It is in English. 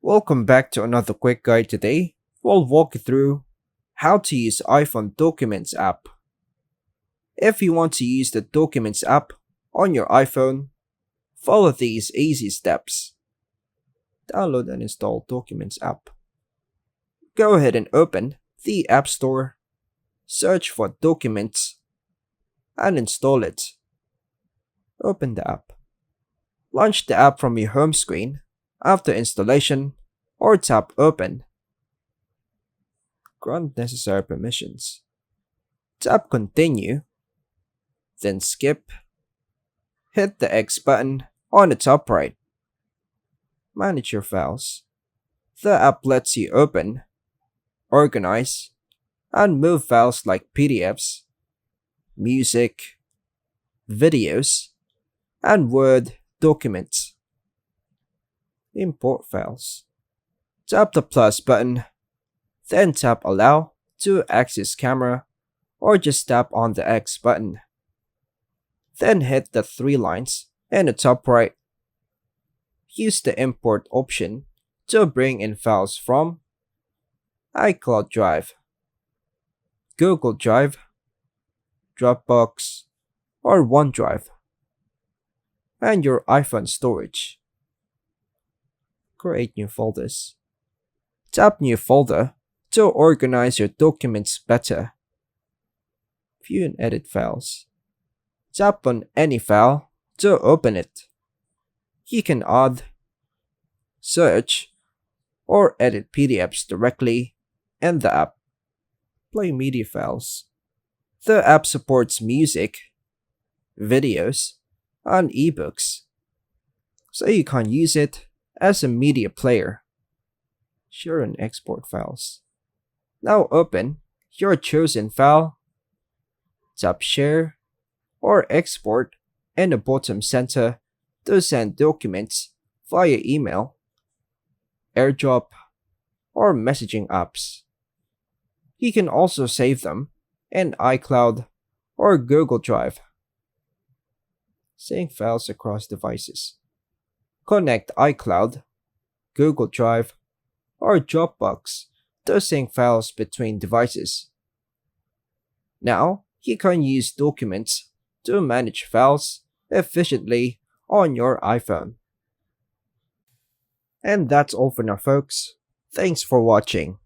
Welcome back to another quick guide today. We'll walk you through how to use iPhone Documents app. If you want to use the Documents app on your iPhone, follow these easy steps. Download and install Documents app. Go ahead and open the App Store, search for Documents, and install it. Open the app. Launch the app from your home screen after installation or tap Open. Grant necessary permissions. Tap Continue, then skip. Hit the X button on the top right. Manage your files. The app lets you open, organize, and move files like PDFs, music, videos, and Word documents. Import files. Tap the plus button, then tap Allow to access camera, or just tap on the X button. Then hit the three lines in the top right. Use the import option to bring in files from iCloud Drive, Google Drive, Dropbox, or OneDrive, and your iPhone storage. Create new folders. Tap New Folder to organize your documents better. View and edit files. Tap on any file to open it. You can add, search, or edit PDFs directly in the app. Play media files. The app supports music, videos, and ebooks, so you can use it as a media player. Share and export files. Now open your chosen file, tap Share or Export in the bottom center to send documents via email, AirDrop, or messaging apps. You can also save them in iCloud or Google Drive. Sync files across devices. Connect iCloud, Google Drive, or Dropbox to sync files between devices. Now, you can use Documents to manage files efficiently on your iPhone. And that's all for now, folks. Thanks for watching.